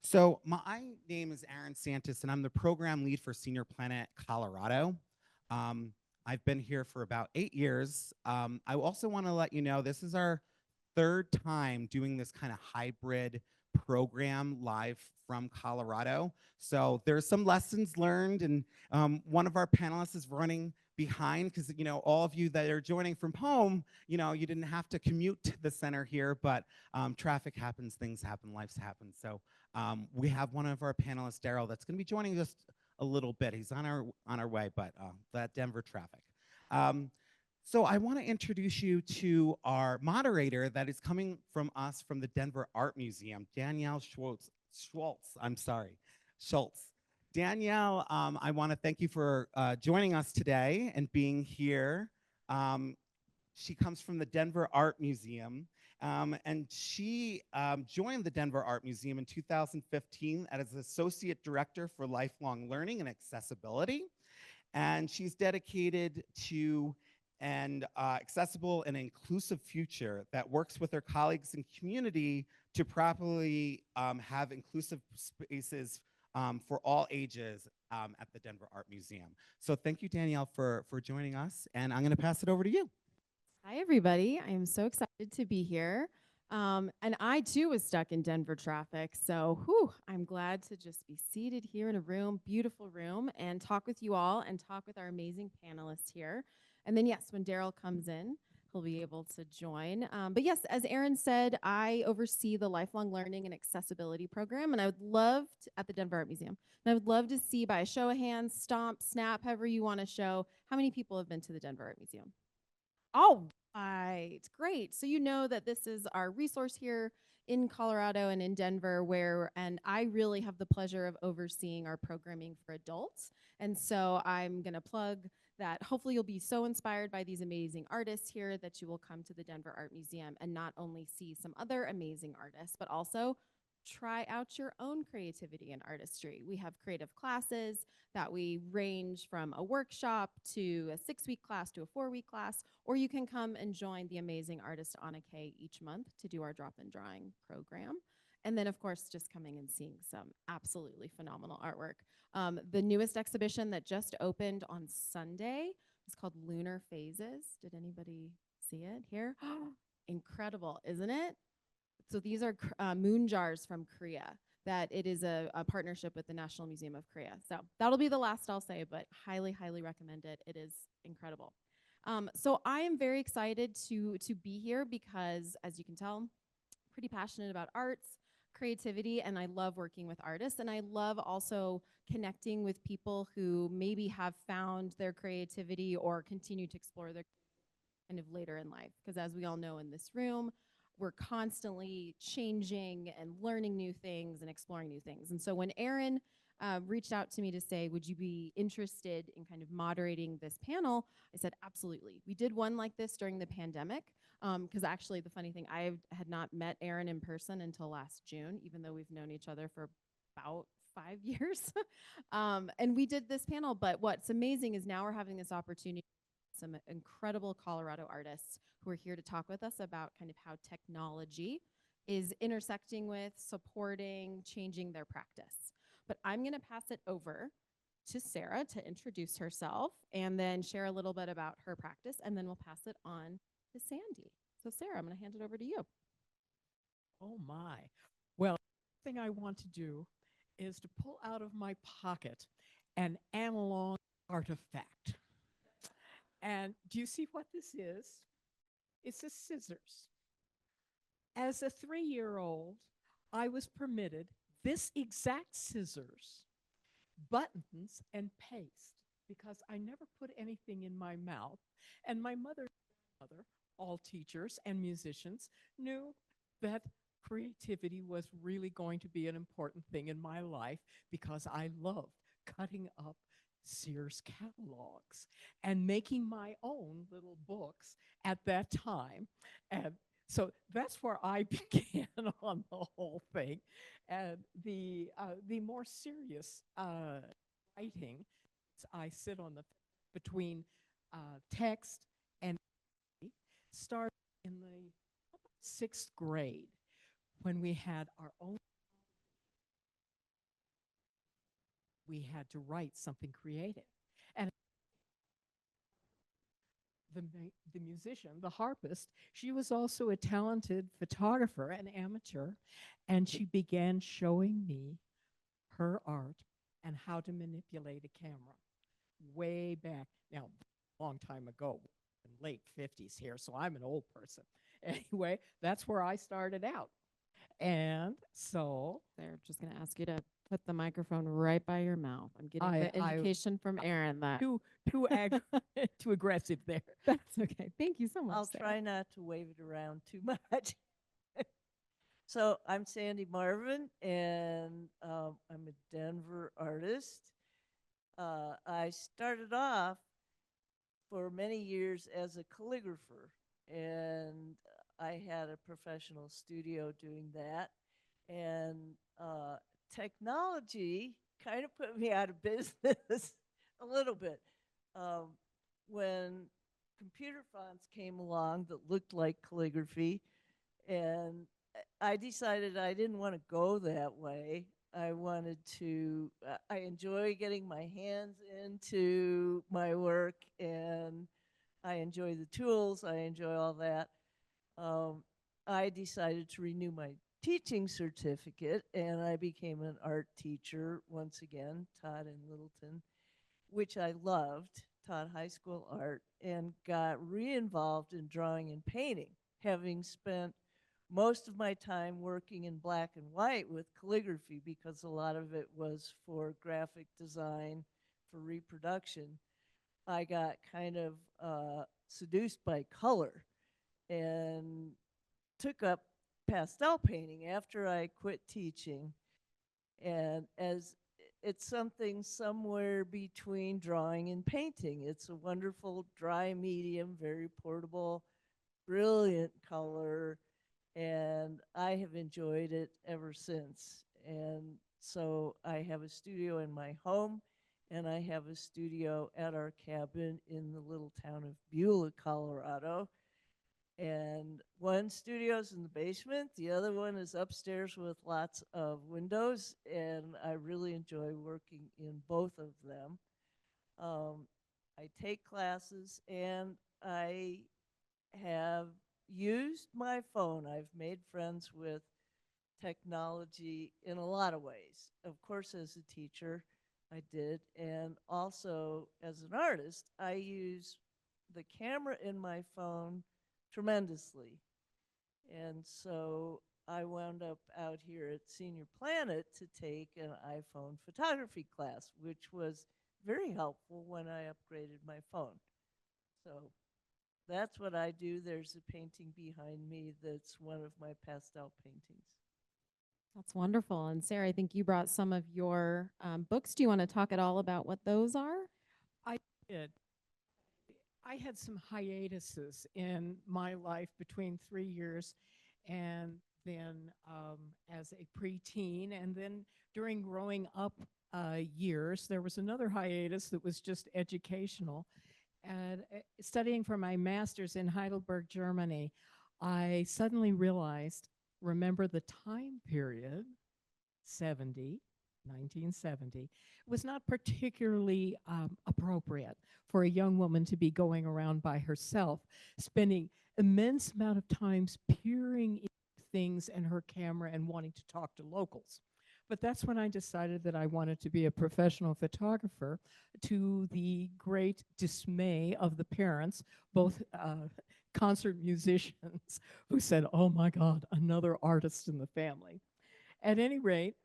So my name is Sara Frances, and I'm the program lead for Senior Planet Colorado. Um, I've been here for about 8 years. I also want to let you know this is our third time doing this kind of hybrid program live from Colorado. So there's some lessons learned, and one of our panelists is running behind because all of you that are joining from home, you didn't have to commute to the center here, but traffic happens, things happen, lives happen. So we have one of our panelists, Darrell, that's going to be joining us a little bit. He's on our way, but that Denver traffic. Um, so I want to introduce you to our moderator that is coming from us from the Denver Art Museum, Danielle Schultz. I'm sorry, Schultz. Danielle, I want to thank you for joining us today and being here. Um, she comes from the Denver Art Museum, and she joined the Denver Art Museum in 2015 as Associate Director for Lifelong Learning and Accessibility. And she's dedicated to an accessible and inclusive future that works with her colleagues and community to properly have inclusive spaces for all ages at the Denver Art Museum. So thank you, Danielle, for joining us. And I'm going to pass it over to you. Hi, everybody. I am so excited to be here. And I too was stuck in Denver traffic. So I'm glad to just be seated here in a room, beautiful room, and talk with you all and talk with our amazing panelists here. And then, yes, when Darrell comes in, he'll be able to join. But yes, as Aaron said, I oversee the Lifelong Learning and Accessibility Program, and I would love to, at the Denver Art Museum. And I would love to see by a show of hands, stomp, snap, however you want to show, how many people have been to the Denver Art Museum. All right, great. So you know that this is our resource here in Colorado and in Denver, and I really have the pleasure of overseeing our programming for adults. And so I'm going to plug that hopefully you'll be so inspired by these amazing artists here that you will come to the Denver Art Museum and not only see some other amazing artists, but also try out your own creativity and artistry. We have creative classes that we range from a workshop to a 6-week class to a 4-week class, or you can come and join the amazing artist Anna Kay each month to do our drop-in drawing program. And then, of course, just coming and seeing some absolutely phenomenal artwork. The newest exhibition that just opened on Sunday is called Lunar Phases. Did anybody see it here? Incredible, isn't it? So these are moon jars from Korea. That it is a partnership with the National Museum of Korea. So that'll be the last I'll say, but highly, highly recommend it. It is incredible. So I am very excited to be here because, as you can tell, pretty passionate about arts, creativity, and I love working with artists. And I love also connecting with people who maybe have found their creativity or continue to explore their kind of later in life. Because as we all know in this room, we're constantly changing and learning new things and exploring new things. And so when Aaron reached out to me to say, would you be interested in kind of moderating this panel? I said, absolutely. We did one like this during the pandemic. Because actually, the funny thing, I had not met Aaron in person until last June, even though we've known each other for about 5 years. And we did this panel. But what's amazing is now we're having this opportunity some incredible Colorado artists who are here to talk with us about kind of how technology is intersecting with, supporting, changing their practice. But I'm going to pass it over to Sara to introduce herself and then share a little bit about her practice, and then we'll pass it on to Sandy. So Sara, I'm going to hand it over to you. Oh my. Well, the thing I want to do is to pull out of my pocket an analog artifact. And do you see what this is? It's a scissors. As a 3-year-old, I was permitted this exact scissors, buttons, and paste because I never put anything in my mouth. And my mother, all teachers and musicians, knew that creativity was really going to be an important thing in my life because I loved cutting up Sears catalogs and making my own little books at that time. And so that's where I began on the whole thing. And the more serious writing, I sit on the between text and started in the 6th grade when we had our own we had to write something creative. And the musician, the harpist, she was also a talented photographer, an amateur, and she began showing me her art and how to manipulate a camera way back. Now, a long time ago, in late 50s here, so I'm an old person. Anyway, that's where I started out. And so They're just going to ask you to put the microphone right by your mouth. I'm getting I- the indication from Aaron that too too aggressive there. that's okay. Thank you so much. I'll Sarah. try not to wave it around too much. So I'm Sandy Marvin, and I'm a Denver artist. I started off for many years as a calligrapher, and I had a professional studio doing that. And technology kind of put me out of business a little bit. Um, when computer fonts came along that looked like calligraphy, and I decided I didn't want to go that way. I wanted to, I enjoy getting my hands into my work, and I enjoy the tools, I enjoy all that. Um, I decided to renew my teaching certificate, and I became an art teacher once again, taught in Littleton, which I loved, taught high school art, and got re-involved in drawing and painting, having spent most of my time working in black and white with calligraphy because a lot of it was for graphic design, for reproduction. I got kind of seduced by color and took up pastel painting after I quit teaching. And as it's something somewhere between drawing and painting. It's a wonderful dry medium, very portable, brilliant color, and I have enjoyed it ever since. And so I have a studio in my home, and I have a studio at our cabin in the little town of Beulah, Colorado. And one studio's in the basement, the other one is upstairs with lots of windows, and I really enjoy working in both of them. Um, I take classes, and I have used my phone. I've made friends with technology in a lot of ways. Of course, as a teacher, I did, and also as an artist, I use the camera in my phone tremendously. And so I wound up out here at Senior Planet to take an iPhone photography class, which was very helpful when I upgraded my phone. So that's what I do. There's a painting behind me that's one of my pastel paintings. That's wonderful. And Sarah, I think you brought some of your books. Do you want to talk at all about what those are? I did. I had some hiatuses in my life between 3 years and then as a preteen, and then during growing up years, there was another hiatus that was just educational. And studying for my master's in Heidelberg, Germany, I suddenly realized, remember the time period, 70, 1970, was not particularly appropriate for a young woman to be going around by herself, spending immense amount of times peering into things in her camera and wanting to talk to locals. But that's when I decided that I wanted to be a professional photographer, to the great dismay of the parents, both concert musicians who said, "Oh my God, another artist in the family." At any rate,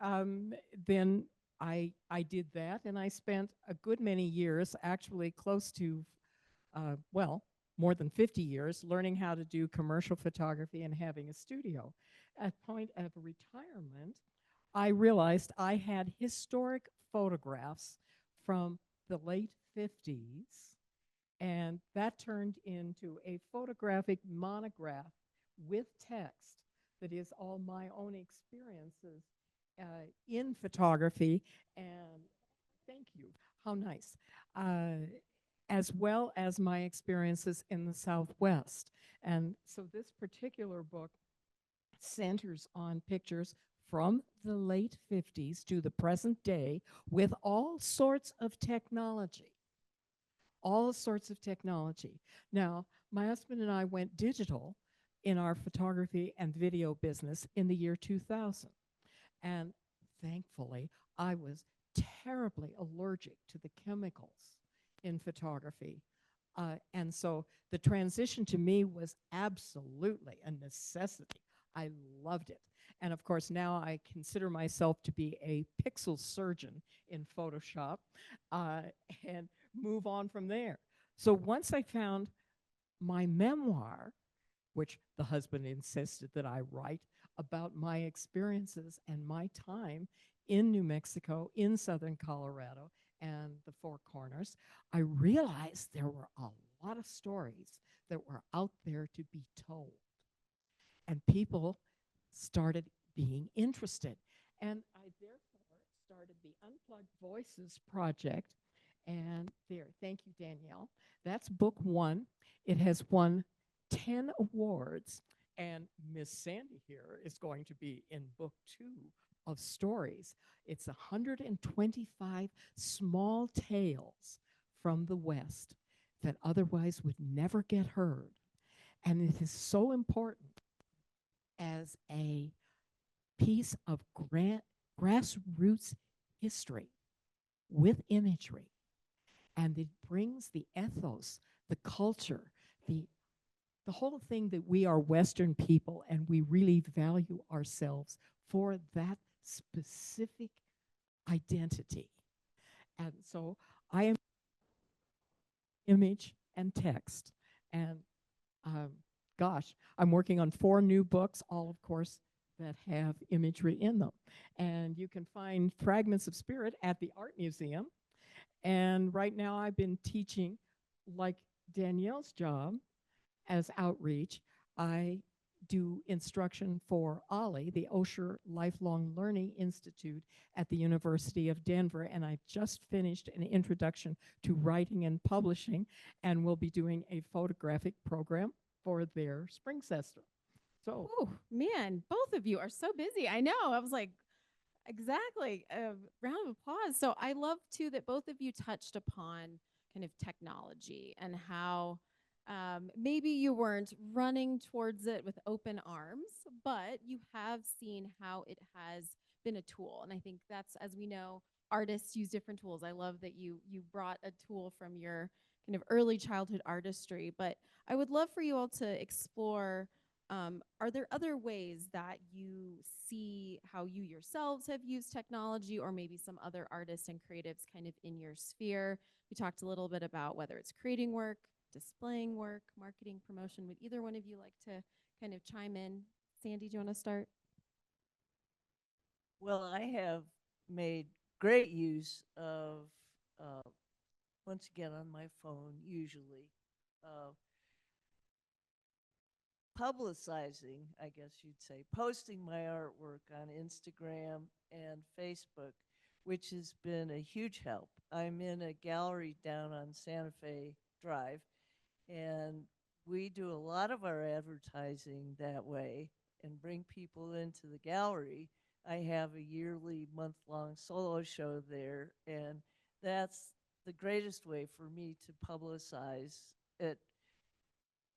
then I did that, and I spent a good many years, actually close to, well, more than 50 years, learning how to do commercial photography and having a studio. At point of retirement, I realized I had historic photographs from the late 50s, and that turned into a photographic monograph with text that is all my own experiences in photography. And thank you, how nice. As well as my experiences in the Southwest. And so this particular book centers on pictures from the late 50s to the present day with all sorts of technology. All sorts of technology. Now, my husband and I went digital in our photography and video business in the year 2000. And thankfully, I was terribly allergic to the chemicals in photography. And so the transition to me was absolutely a necessity. I loved it. And of course, now I consider myself to be a pixel surgeon in Photoshop and move on from there. So once I found my memoir, which the husband insisted that I write about my experiences and my time in New Mexico, in southern Colorado, and the Four Corners, I realized there were a lot of stories that were out there to be told. And people started being interested. And I therefore started the Unplugged Voices Project. And there, thank you, Danielle. That's book one. It has won 10 awards. And Miss Sandy here is going to be in book two of stories. It's 125 small tales from the West that otherwise would never get heard. And it is so important as a piece of grassroots history with imagery. And it brings the ethos, the culture, the whole thing that we are Western people and we really value ourselves for that specific identity. And so I am image and text. And gosh, I'm working on 4 new books, all of course that have imagery in them. And you can find Fragments of Spirit at the Art Museum. And right now I've been teaching, like Danielle's job as outreach. I do instruction for OLLI, the Osher Lifelong Learning Institute at the University of Denver, and I just finished an introduction to writing and publishing, and we'll be doing a photographic program for their spring semester. So, Oh, man, both of you are so busy. I know. I was like, exactly. A round of applause. So I love too that both of you touched upon kind of technology and how maybe you weren't running towards it with open arms, but you have seen how it has been a tool. And I think that's, as we know, artists use different tools. I love that you brought a tool from your kind of early childhood artistry, but I would love for you all to explore, are there other ways that you see how you yourselves have used technology, or maybe some other artists and creatives kind of in your sphere? We talked a little bit about whether it's creating work, displaying work, marketing, promotion. Would either one of you like to kind of chime in? Sandy, do you want to start? Well, I have made great use of, uh, once again on my phone, usually, uh, publicizing, I guess you'd say, posting my artwork on Instagram and Facebook, which has been a huge help. I'm in a gallery down on Santa Fe Drive, and we do a lot of our advertising that way and bring people into the gallery. I have a yearly month-long solo show there, and that's the greatest way for me to publicize it.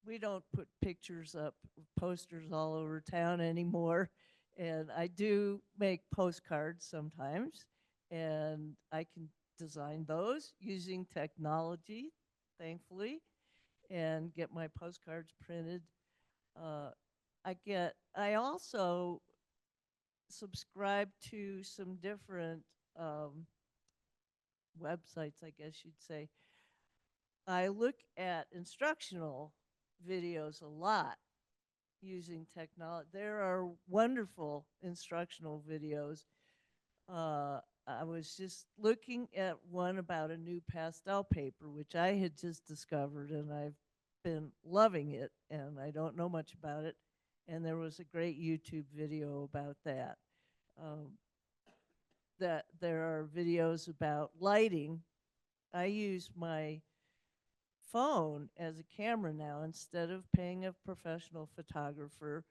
We don't put pictures up, posters all over town anymore. And I do make postcards sometimes, and I can design those using technology, thankfully, and get my postcards printed. Uh, I also subscribe to some different websites, I guess you'd say. I look at instructional videos a lot using technology. There are wonderful instructional videos. I was just looking at one about a new pastel paper, which I had just discovered, and I've been loving it, and I don't know much about it. And there was a great YouTube video about that. That there are videos about lighting. I use my phone as a camera now instead of paying a professional photographer.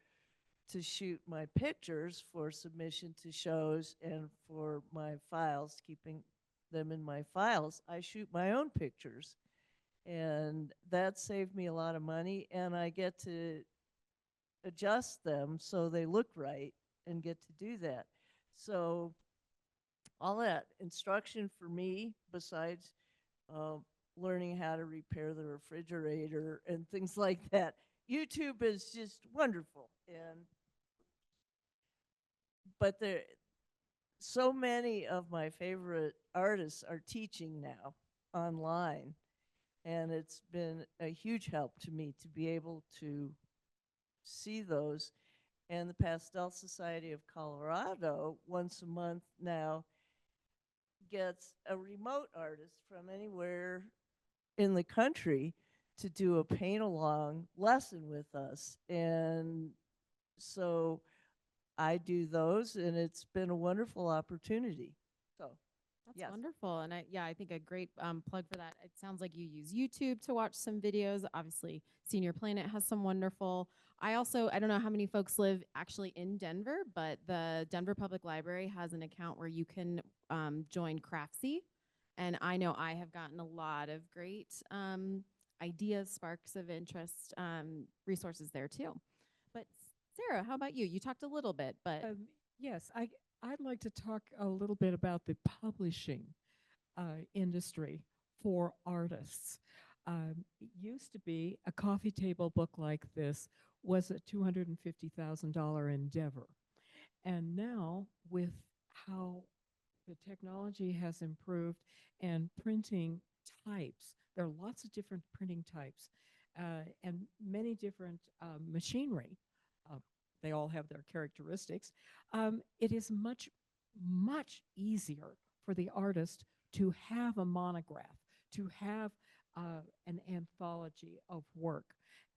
to shoot my pictures for submission to shows and for my files, keeping them in my files, I shoot my own pictures. And that saved me a lot of money, and I get to adjust them so they look right and get to do that. So all that instruction for me, besides uh, learning how to repair the refrigerator and things like that, YouTube is just wonderful. And but there, so many of my favorite artists are teaching now online, and it's been a huge help to me to be able to see those. And the Pastel Society of Colorado, once a month now, gets a remote artist from anywhere in the country to do a paint along lesson with us. And so I do those, and it's been a wonderful opportunity. So That's yes. wonderful. And I think a great plug for that. It sounds like you use YouTube to watch some videos. Obviously, Senior Planet has some wonderful. I don't know how many folks live actually in Denver, but the Denver Public Library has an account where you can join Craftsy. And I know I have gotten a lot of great ideas, sparks of interest, resources there too. But Sarah, how about you? You talked a little bit, but Yes, I'd like to talk a little bit about the publishing industry for artists. It used to be a coffee table book like this was a $250,000 endeavor. And now, with how the technology has improved and printing types, there are lots of different printing types and many different machinery. Uh, they all have their characteristics. It is much, much easier for the artist to have a monograph, to have an anthology of work.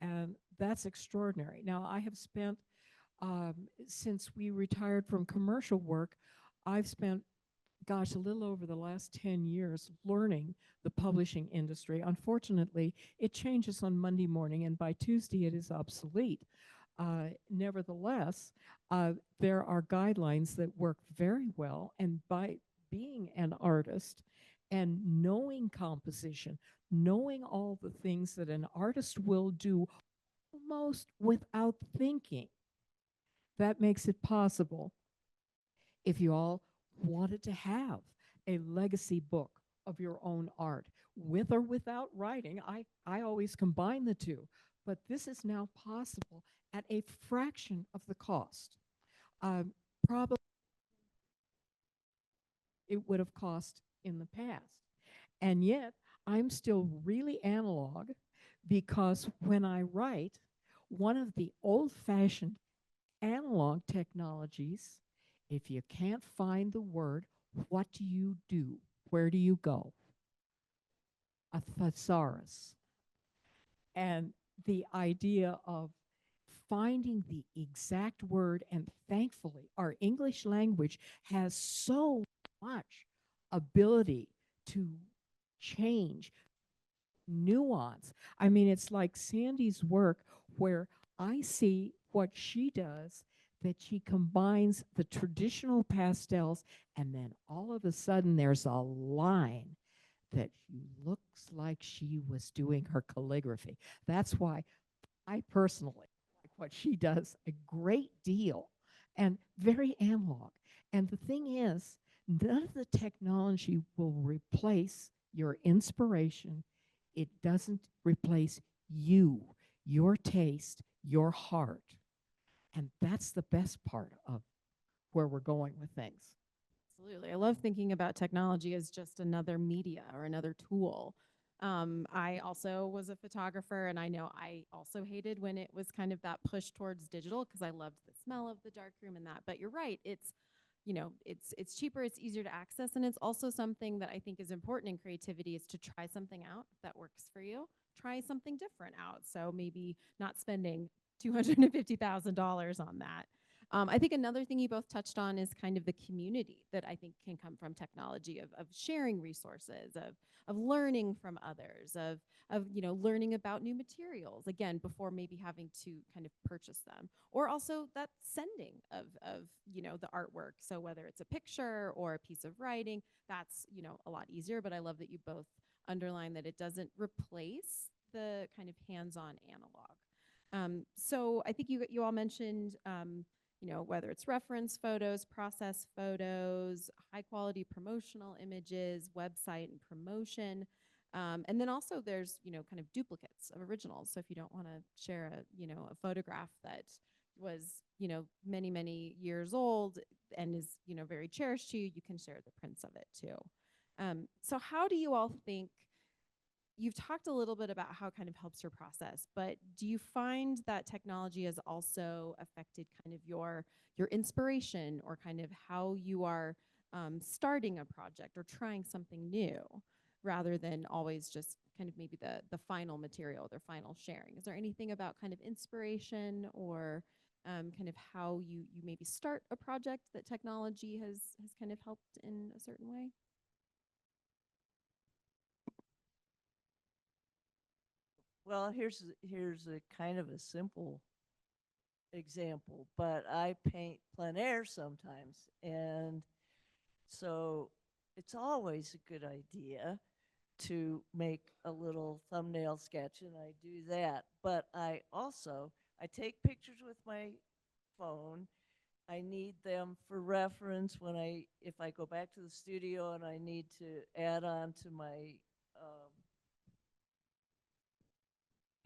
And that's extraordinary. Now, I have spent, since we retired from commercial work, I've spent, gosh, a little over the last 10 years learning the publishing industry. Unfortunately, it changes on Monday morning, and by Tuesday, it is obsolete. Nevertheless, there are guidelines that work very well, and by being an artist and knowing composition, knowing all the things that an artist will do almost without thinking, that makes it possible. If you all wanted to have a legacy book of your own art, with or without writing, I always combine the two, but this is now possible at a fraction of the cost. Probably it would have cost in the past. And yet, I'm still really analog because when I write, one of the old fashioned analog technologies, if you can't find the word, what do you do? Where do you go? A thesaurus. And the idea of finding the exact word, and thankfully, our English language has so much ability to change, nuance. I mean, it's like Sandy's work where I see what she does, that she combines the traditional pastels, and then all of a sudden there's a line that looks like she was doing her calligraphy. That's why I personally like what she does a great deal, and very analog. And the thing is, none of the technology will replace your inspiration. It doesn't replace you, your taste, your heart. And that's the best part of where we're going with things. absolutely. I love thinking about technology as just another media or another tool. I also was a photographer, and I know I also hated when it was kind of that push towards digital because I loved the smell of the darkroom and that. But you're right; it's cheaper, it's easier to access, and it's also something that I think is important in creativity is to try something out that works for you. Try something different out. So maybe not spending $250,000 on that. I think another thing you both touched on is kind of the community that I think can come from technology of sharing resources, of learning from others, of learning about new materials again before maybe having to kind of purchase them, or also that sending of the artwork. So whether it's a picture or a piece of writing, that's a lot easier. But I love that you both underline that it doesn't replace the kind of hands-on analog. So I think you all mentioned whether it's reference photos, process photos, high quality promotional images, website and promotion. And then also there's, kind of duplicates of originals. So if you don't want to share a photograph that was, many, many years old and is, very cherished to you, you can share the prints of it too. So how do you all think, you've talked a little bit about how it kind of helps your process, but do you find that technology has also affected kind of your inspiration or kind of how you are starting a project or trying something new rather than always just kind of maybe the final material, their final sharing? Is there anything about kind of inspiration or kind of how you maybe start a project that technology has kind of helped in a certain way? Well, here's a kind of a simple example, but I paint plein air sometimes, and so it's always a good idea to make a little thumbnail sketch, and I do that. But I take pictures with my phone. I need them for reference if I go back to the studio and I need to add on to my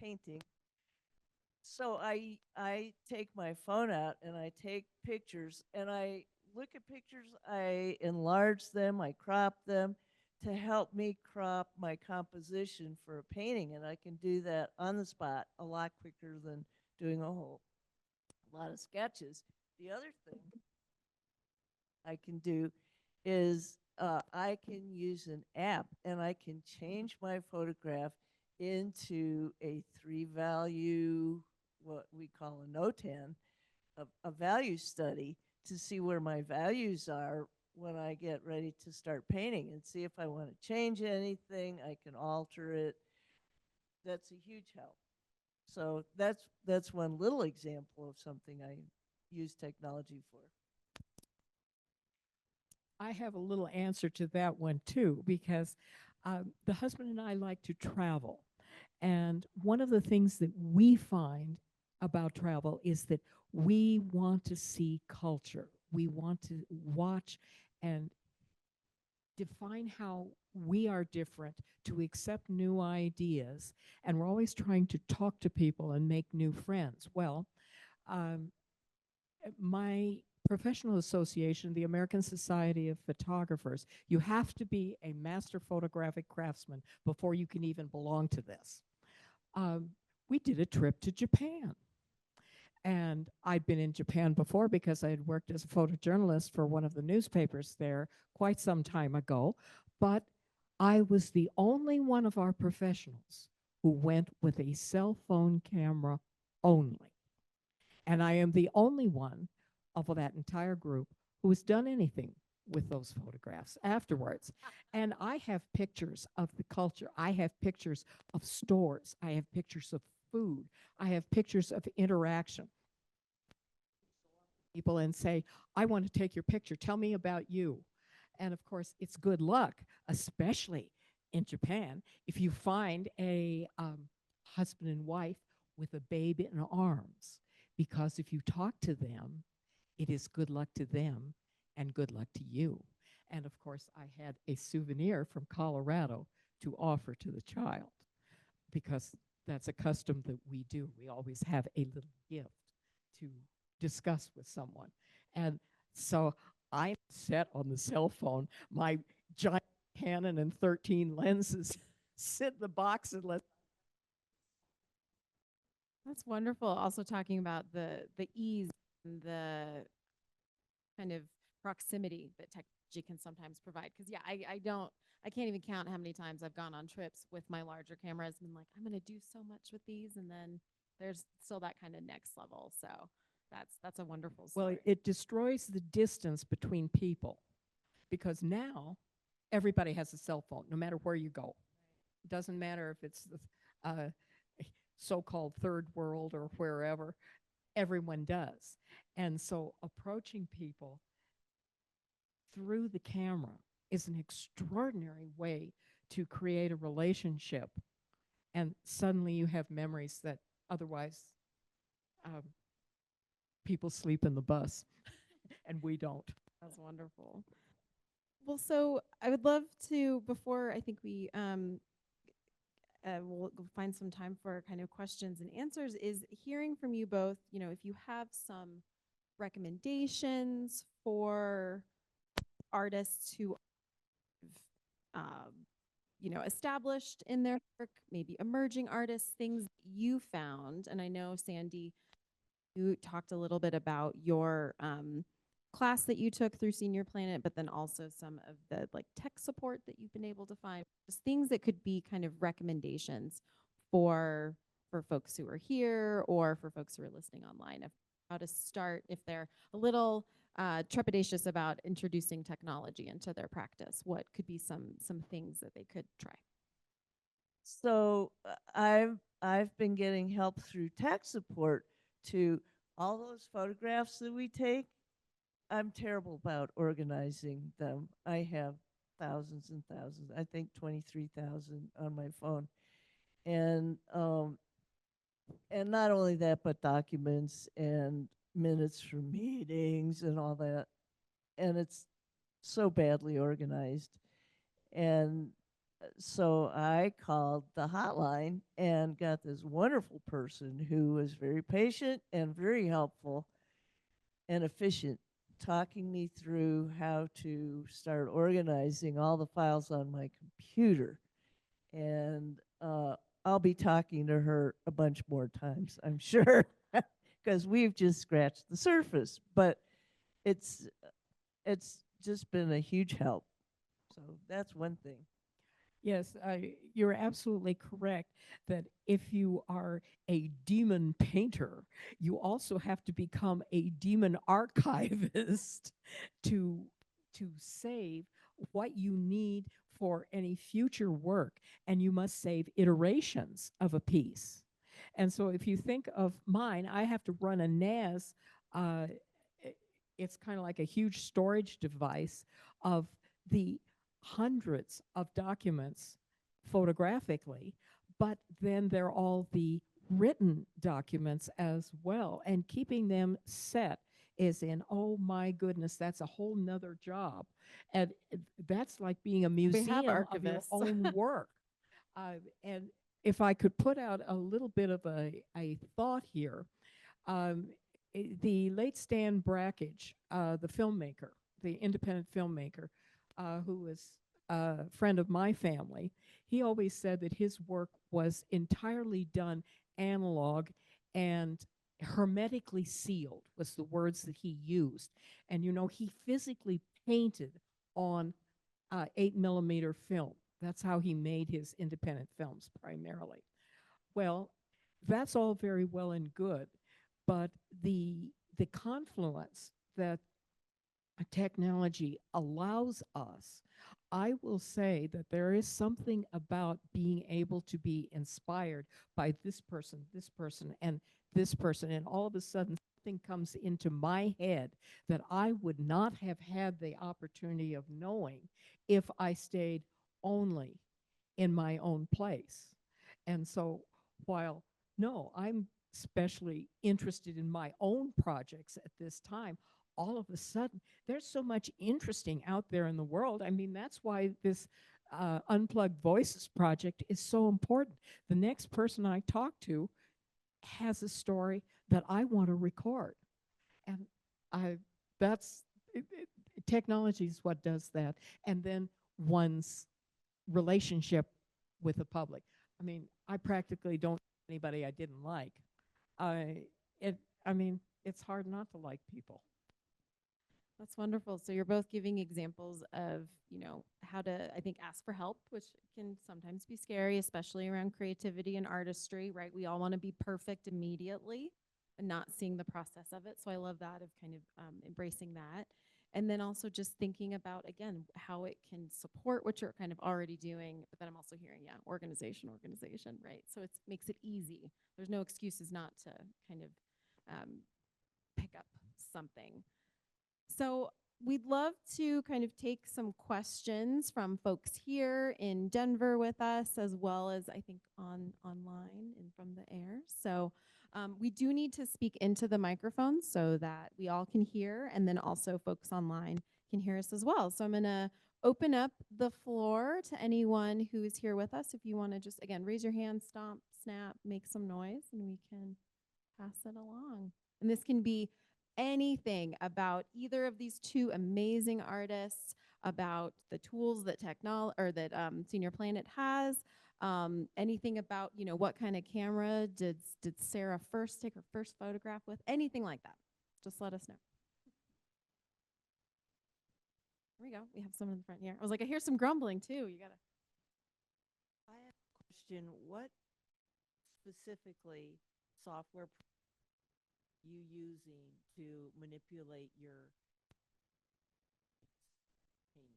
painting. So I take my phone out and I take pictures and I look at pictures, I enlarge them, I crop them to help me crop my composition for a painting, and I can do that on the spot a lot quicker than doing a whole lot of sketches. The other thing I can do is I can use an app and I can change my photograph into a 3-value, what we call a NOTAN, a value study to see where my values are when I get ready to start painting and see if I want to change anything. I can alter it. That's a huge help. So that's one little example of something I use technology for. I have a little answer to that one too, because the husband and I like to travel. And one of the things that we find about travel is that we want to see culture. We want to watch and define how we are different, to accept new ideas. And we're always trying to talk to people and make new friends. Well, um, my professional association, the American Society of Photographers, you have to be a master photographic craftsman before you can even belong to this. We did a trip to Japan. And I'd been in Japan before because I had worked as a photojournalist for one of the newspapers there quite some time ago. But I was the only one of our professionals who went with a cell phone camera only. And I am the only one of that entire group who has done anything with those photographs afterwards. And I have pictures of the culture. I have pictures of stores. I have pictures of food. I have pictures of interaction. People and say, I want to take your picture. Tell me about you. And of course, it's good luck, especially in Japan, if you find a husband and wife with a baby in arms. Because if you talk to them, it is good luck to them and good luck to you. And of course, I had a souvenir from Colorado to offer to the child because that's a custom that we do. We always have a little gift to discuss with someone. And so I set on the cell phone my giant Canon and 13 lenses, sit in the box and let. That's wonderful. Also talking about the ease and the kind of proximity that technology can sometimes provide. Because yeah, I can't even count how many times I've gone on trips with my larger cameras and been like, I'm going to do so much with these, and then there's still that kind of next level. So That's a wonderful Well, story. it destroys the distance between people because now everybody has a cell phone, no matter where you go. It doesn't matter if it's the uh, so-called third world or wherever, everyone does. And so approaching people through the camera is an extraordinary way to create a relationship. And suddenly you have memories that otherwise um, people sleep in the bus and we don't. That's wonderful. Well, so I would love to, before I think we we'll find some time for kind of questions and answers, is hearing from you both, if you have some recommendations for artists who um, established in their work, maybe emerging artists, things you found. And I know, Sandy, you talked a little bit about your class that you took through Senior Planet, but then also some of the tech support that you've been able to find, just things that could be kind of recommendations for folks who are here or for folks who are listening online of how to start if they're a little trepidatious about introducing technology into their practice. What could be some things that they could try? So I've been getting help through tech support to all those photographs that we take. I'm terrible about organizing them. I have thousands and thousands. I think 23,000 on my phone, and not only that, but documents and minutes from meetings and all that. And it's so badly organized. And so I called the hotline and got this wonderful person who was very patient and very helpful and efficient, talking me through how to start organizing all the files on my computer. And I'll be talking to her a bunch more times, I'm sure, because we've just scratched the surface. But it's it's just been a huge help. So that's one thing. Yes, you're absolutely correct that if you are a demon painter, you also have to become a demon archivist to save what you need for any future work, and you must save iterations of a piece. And so if you think of mine, I have to run a NAS. Uh, it's kind of like a huge storage device of the hundreds of documents photographically, but then there are all the written documents as well. And keeping them set is oh my goodness, that's a whole nother job. And that's like being a museum of your archivists. own work. And if I could put out a little bit of a thought here, um, the late Stan Brakhage, the filmmaker, the independent filmmaker, who was a friend of my family, he always said that his work was entirely done analog and hermetically sealed was the words that he used. And he physically painted on 8mm film. That's how he made his independent films primarily. Well, that's all very well and good, but the confluence that technology allows us, I will say that there is something about being able to be inspired by this person, and this person, and all of a sudden something comes into my head that I would not have had the opportunity of knowing if I stayed only in my own place. And so while, no, I'm especially interested in my own projects at this time, all of a sudden, there's so much interesting out there in the world. I mean, that's why this Unplugged Voices project is so important. The next person I talk to has a story that I want to record. And that's technology is what does that. And then one's relationship with the public. I mean, I practically don't know anybody I didn't like. I mean, it's hard not to like people. That's wonderful. So you're both giving examples of, how to, I think, ask for help, which can sometimes be scary, especially around creativity and artistry, right? We all want to be perfect immediately. not seeing the process of it. So I love that, of kind of embracing that. And then also just thinking about, again, how it can support what you're kind of already doing. But then I'm also hearing, yeah, organization, right? So it makes it easy. There's no excuses not to kind of pick up something. So we'd love to kind of take some questions from folks here in Denver with us, as well as I think online and from the air. So we do need to speak into the microphone so that we all can hear, and then also folks online can hear us as well. So I'm going to open up the floor to anyone who is here with us. If you want to just, again, raise your hand, stomp, snap, make some noise, and we can pass it along. And this can be anything about either of these two amazing artists, about the tools that Senior Planet has, anything about, you know, what kind of camera did Sara first take her first photograph with, anything like that. Just let us know. Here we go. We have someone in the front here. I was like, I hear some grumbling too. You gotta. I have a question. What specifically software you using to manipulate your painting?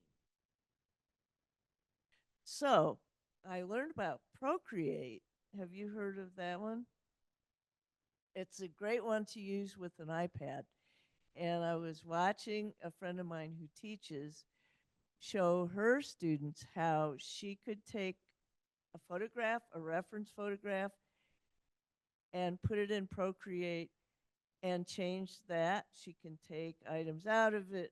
So I learned about Procreate. Have you heard of that one? It's a great one to use with an iPad. And I was watching a friend of mine who teaches show her students how she could take a photograph, a reference photograph, and put it in Procreate and change that. She can take items out of it,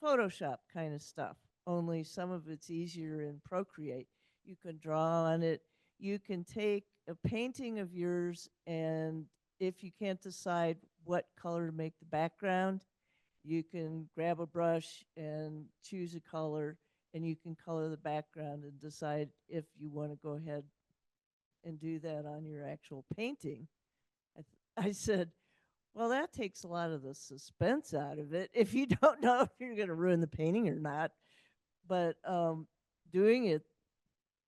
Photoshop kind of stuff, only some of it's easier in Procreate. You can draw on it. You can take a painting of yours, and if you can't decide what color to make the background, you can grab a brush and choose a color, and you can color the background and decide if you want to go ahead and do that on your actual painting. I said, well, that takes a lot of the suspense out of it if you don't know if you're going to ruin the painting or not. But doing it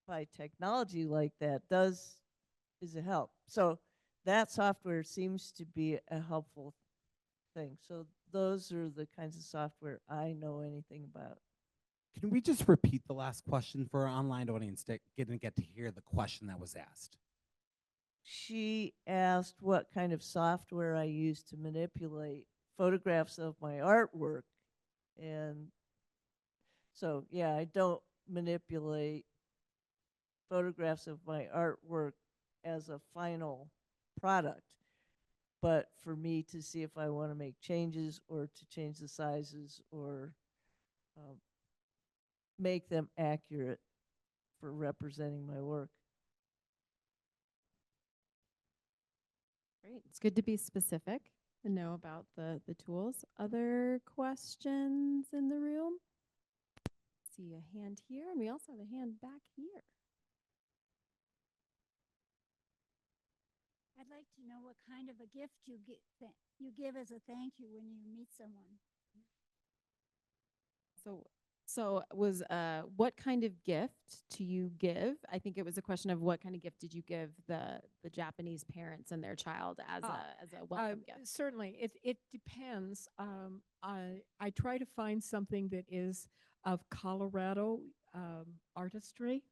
by technology like that is a help. So that software seems to be a helpful thing. So those are the kinds of software I know anything about. Can we just repeat the last question for our online audience to get to hear the question that was asked? She asked what kind of software I use to manipulate photographs of my artwork. And so, yeah, I don't manipulate photographs of my artwork as a final product, but for me to see if I want to make changes or to change the sizes or make them accurate for representing my work. Great. It's good to be specific and know about the tools. Other questions in the room? See a hand here, and we also have a hand back here. I'd like to know what kind of a gift you give as a thank you when you meet someone. So was what kind of gift do you give? I think it was a question of what kind of gift did you give the Japanese parents and their child as a welcome gift? Certainly, it depends. I try to find something that is of Colorado artistry.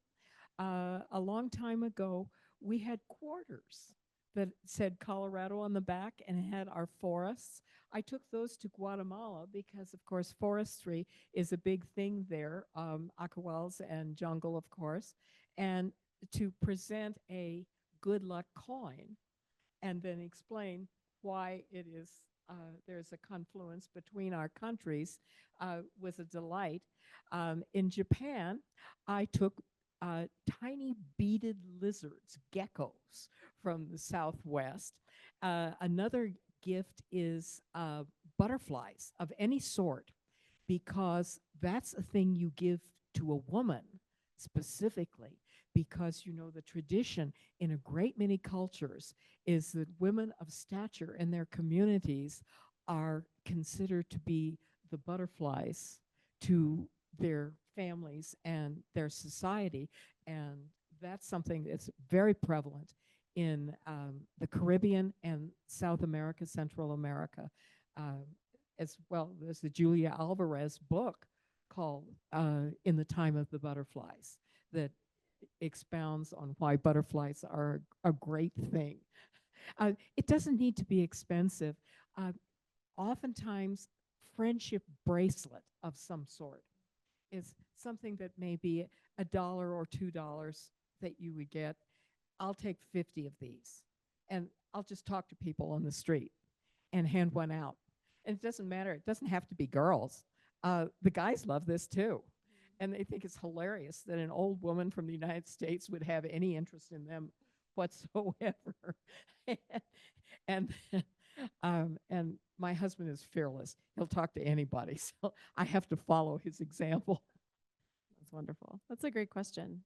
A long time ago, we had quarters that said Colorado on the back and had our forests. I took those to Guatemala because, of course, forestry is a big thing there, aquawells and jungle, of course, and to present a good luck coin and then explain why it is there's a confluence between our countries was a delight. In Japan, I took tiny beaded lizards, geckos, from the Southwest. Another gift is butterflies of any sort, because that's a thing you give to a woman specifically, because you know the tradition in a great many cultures is that women of stature in their communities are considered to be the butterflies to their families and their society, and that's something that's very prevalent in the Caribbean and South America, Central America, uh, as well as the Julia Alvarez book called In the Time of the Butterflies, that expounds on why butterflies are a great thing. It doesn't need to be expensive. Uh, Oftentimes, friendship bracelet of some sort is something that may be $1 or $2 that you would get. I'll take 50 of these, and I'll just talk to people on the street and hand one out. And it doesn't matter. It doesn't have to be girls. The guys love this too. And they think it's hilarious that an old woman from the United States would have any interest in them whatsoever. and and my husband is fearless. He'll talk to anybody. So I have to follow his example. That's wonderful. That's a great question.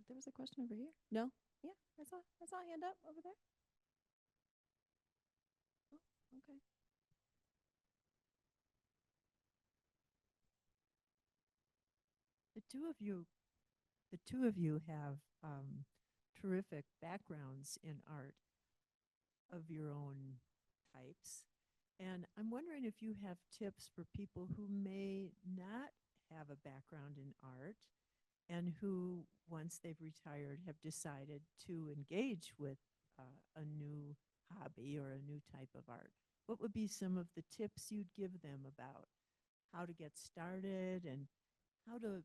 There was a question over here. No? Yeah, I saw a hand up over there. Oh, okay. The two of you have terrific backgrounds in art of your own types. And I'm wondering if you have tips for people who may not have a background in art and who, once they've retired, have decided to engage with a new hobby or a new type of art. What would be some of the tips you'd give them about how to get started and how to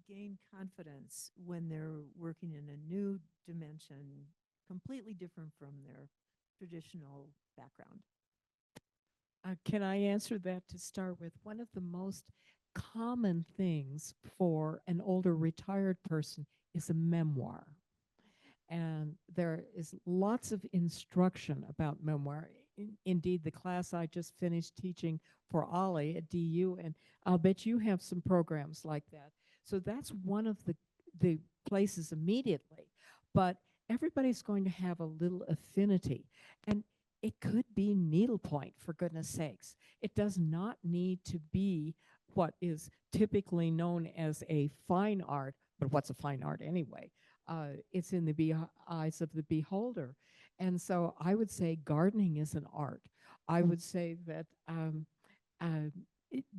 gain confidence when they're working in a new dimension, completely different from their traditional background? Can I answer that to start with? One of the most common things for an older retired person is a memoir. And there is lots of instruction about memoir. Indeed, the class I just finished teaching for Ollie at DU, and I'll bet you have some programs like that. So that's one of the places immediately. But everybody's going to have a little affinity. And it could be needlepoint, for goodness sakes. It does not need to be what is typically known as a fine art, but what's a fine art anyway? It's in the eyes of the beholder. And so I would say gardening is an art. I would say that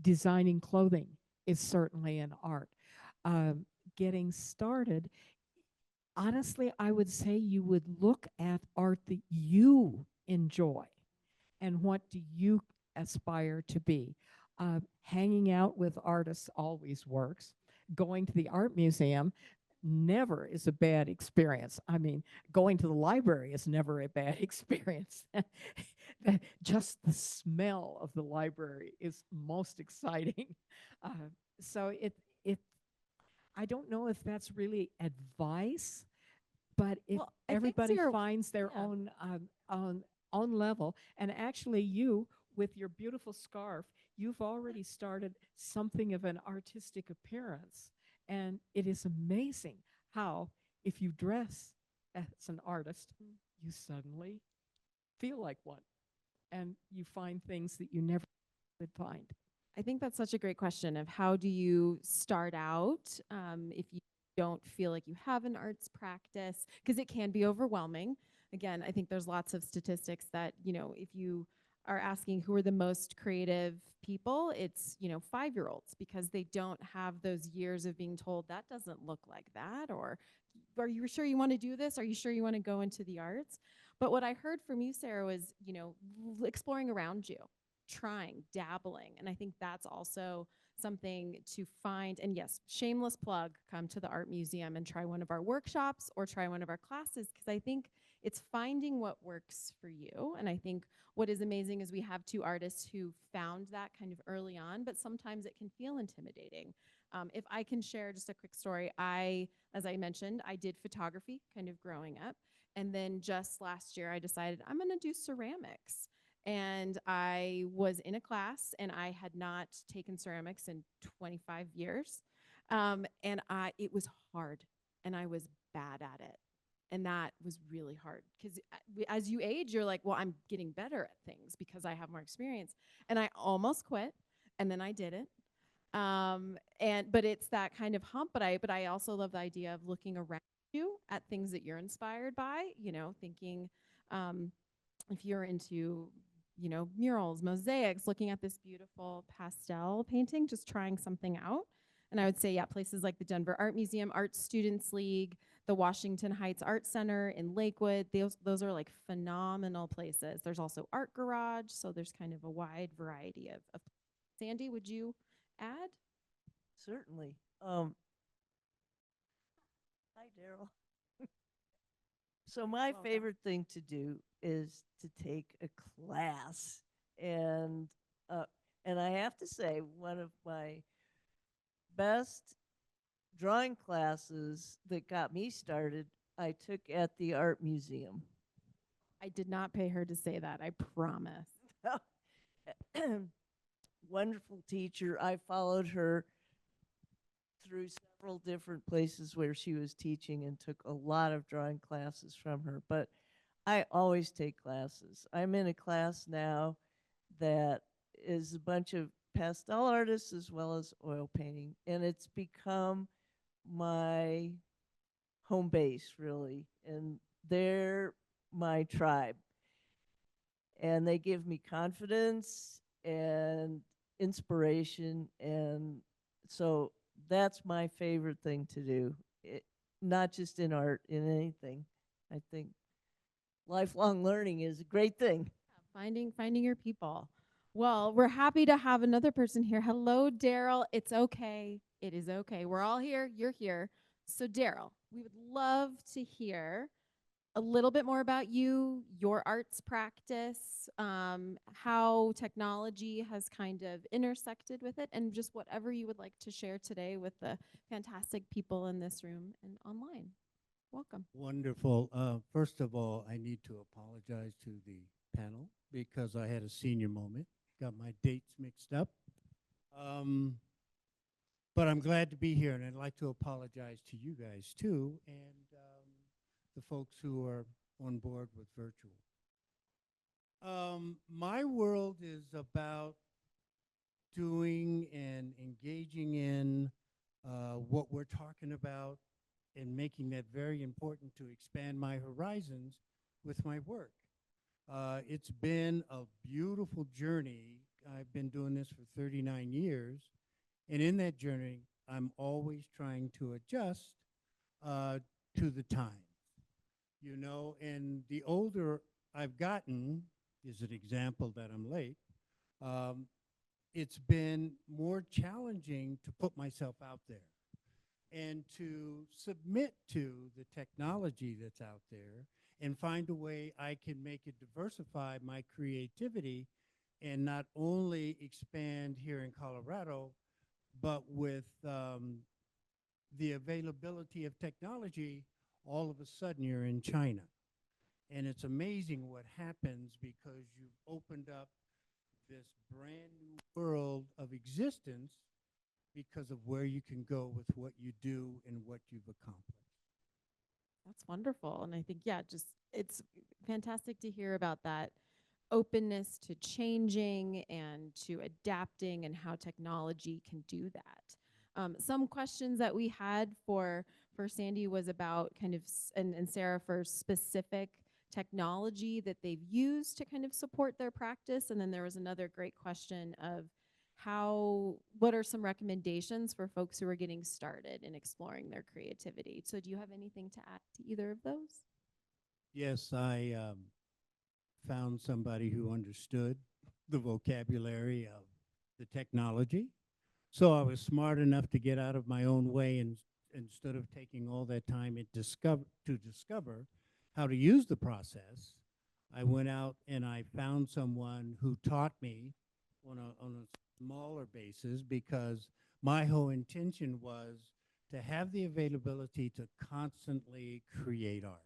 designing clothing is certainly an art. Getting started, honestly, I would say you would look at art that you enjoy and what do you aspire to be. Hanging out with artists always works. Going to the art museum never is a bad experience. I mean, going to the library is never a bad experience. Just the smell of the library is most exciting. So I don't know if that's really advice, but if Well, I think everybody Sarah- finds their yeah. own level, and actually you with your beautiful scarf, you've already started something of an artistic appearance. And it is amazing how, if you dress as an artist, you suddenly feel like one and you find things that you never would find. I think that's such a great question of how do you start out if you don't feel like you have an arts practice, because it can be overwhelming. Again, I think there's lots of statistics that, if you are asking who are the most creative people, it's, 5-year-olds, because they don't have those years of being told that doesn't look like that, or are you sure you want to do this? Are you sure you want to go into the arts? But what I heard from you, Sarah, was, exploring around you, trying, dabbling. And I think that's also something to find. And yes, shameless plug, come to the art museum and try one of our workshops or try one of our classes, because I think it's finding what works for you. And I think what is amazing is we have two artists who found that kind of early on, but sometimes it can feel intimidating. If I can share just a quick story, as I mentioned, I did photography kind of growing up. And then just last year, I decided I'm going to do ceramics. And I was in a class, and I had not taken ceramics in 25 years. It was hard, and I was bad at it. And that was really hard, because as you age, you're like, well, I'm getting better at things because I have more experience. And I almost quit, and then I didn't. But it's that kind of hump. But I also love the idea of looking around you at things that you're inspired by, thinking um, if you're into, murals, mosaics, looking at this beautiful pastel painting, just trying something out. And I would say, yeah, places like the Denver Art Museum, Art Students League, the Washington Heights Art Center in Lakewood, those are like phenomenal places. There's also Art Garage, so there's kind of a wide variety of. Sandy, would you add? Certainly. Hi, Darrell. So my Welcome. favorite thing to do is to take a class, and uh, and I have to say one of my best drawing classes that got me started I took at the art museum. I did not pay her to say that, I promise. Wonderful teacher. I followed her through several different places where she was teaching and took a lot of drawing classes from her. But I always take classes. I'm in a class now that is a bunch of pastel artists as well as oil painting, and it's become my home base, really. And they're my tribe. And they give me confidence and inspiration. And so that's my favorite thing to do, not just in art, in anything. I think lifelong learning is a great thing. Finding your people. Well, we're happy to have another person here. Hello, Darrell. It's okay. It is okay. We're all here. You're here. So, Darrell, we would love to hear a little bit more about you, your arts practice, how technology has kind of intersected with it, and just whatever you would like to share today with the fantastic people in this room and online. Welcome. Wonderful. First of all, I need to apologize to the panel because I had a senior moment, got my dates mixed up. But I'm glad to be here, and I'd like to apologize to you guys too, and the folks who are on board with virtual. My world is about doing and engaging in what we're talking about and making that very important to expand my horizons with my work. It's been a beautiful journey. I've been doing this for 39 years. And in that journey, I'm always trying to adjust to the times, and the older I've gotten, is an example that I'm late, it's been more challenging to put myself out there and to submit to the technology that's out there and find a way I can make it diversify my creativity and not only expand here in Colorado, but with the availability of technology, all of a sudden you're in China. And it's amazing what happens because you've opened up this brand new world of existence because of where you can go with what you do and what you've accomplished. That's wonderful. And I think, yeah, just it's fantastic to hear about that openness to changing and to adapting and how technology can do that. Some questions that we had for Sandy was about kind of, and Sara, for specific technology that they've used to kind of support their practice. And then there was another great question of what are some recommendations for folks who are getting started in exploring their creativity? So do you have anything to add to either of those? Yes, I found somebody who understood the vocabulary of the technology. So I was smart enough to get out of my own way, and instead of taking all that time to discover how to use the process, I went out and I found someone who taught me on a smaller basis, because my whole intention was to have the availability to constantly create art.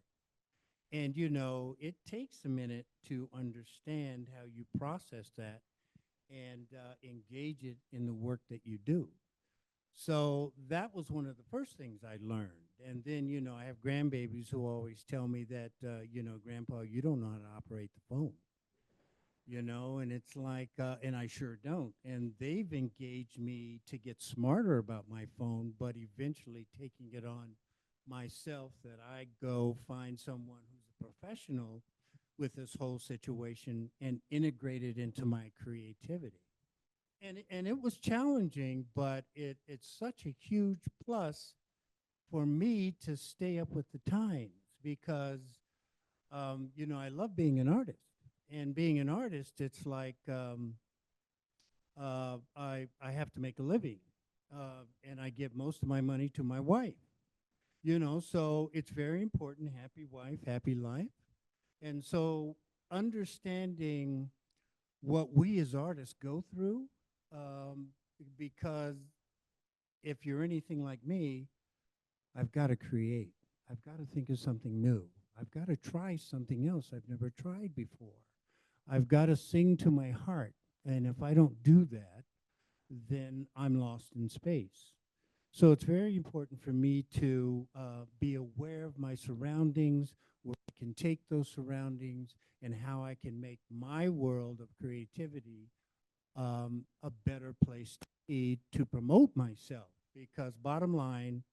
And it takes a minute to understand how you process that and engage it in the work that you do. So that was one of the first things I learned. And then, I have grandbabies who always tell me that, Grandpa, you don't know how to operate the phone. And it's like, and I sure don't. And they've engaged me to get smarter about my phone, but eventually taking it on myself that I go find someone who's a professional with this whole situation and integrate it into my creativity. And it was challenging, but it's such a huge plus for me to stay up with the times because, I love being an artist. And being an artist, it's like I have to make a living, and I give most of my money to my wife. So it's very important. Happy wife, happy life. And so understanding what we as artists go through, um, because if you're anything like me, I've got to create. I've got to think of something new. I've got to try something else I've never tried before. I've got to sing to my heart. And if I don't do that, then I'm lost in space. So it's very important for me to be aware of my surroundings, where I can take those surroundings, and how I can make my world of creativity a better place to be to promote myself. Because bottom line,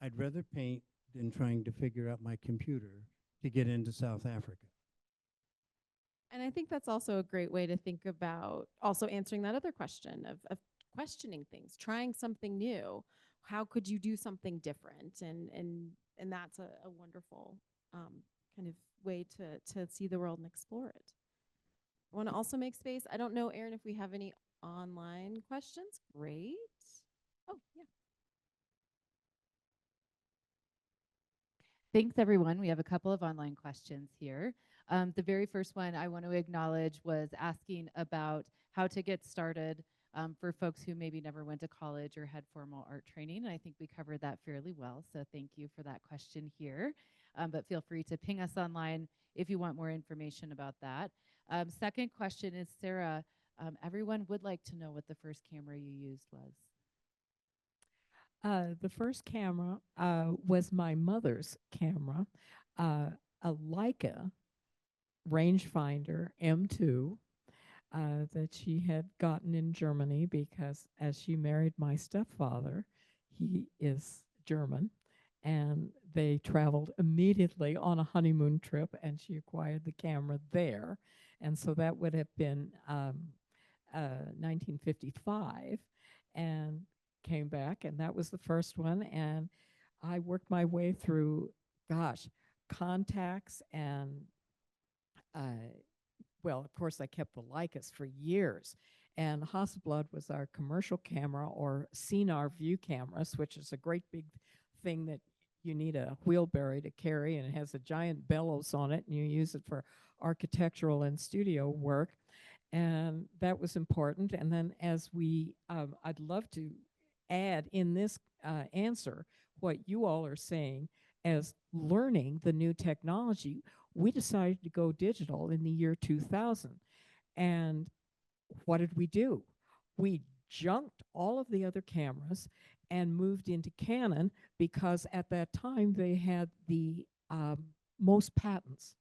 I'd rather paint than trying to figure out my computer to get into South Africa. And I think that's also a great way to think about also answering that other question of questioning things, trying something new. How could you do something different? And that's a wonderful kind of way to see the world and explore it. I want to also make space. I don't know, Erin, if we have any online questions. Great. Oh, yeah. Thanks, everyone. We have a couple of online questions here. The very first one I want to acknowledge was asking about how to get started for folks who maybe never went to college or had formal art training. And I think we covered that fairly well. So thank you for that question here. But feel free to ping us online if you want more information about that. Second question is, Sara, everyone would like to know what the first camera you used was. The first camera was my mother's camera, a Leica rangefinder M2 that she had gotten in Germany because as she married my stepfather, he is German, and they traveled immediately on a honeymoon trip, and she acquired the camera there. And so that would have been 1955, and came back, and that was the first one. And I worked my way through, gosh, contacts and well, of course, I kept the Leicas for years. And Hasselblad was our commercial camera, or Sinar view cameras, which is a great big thing that you need a wheelbarrow to carry, and it has a giant bellows on it, and you use it for architectural and studio work. And that was important. And then as I'd love to add in this answer what you all are saying as learning the new technology. We decided to go digital in the year 2000. And what did we do? We junked all of the other cameras and moved into Canon because at that time they had the most patents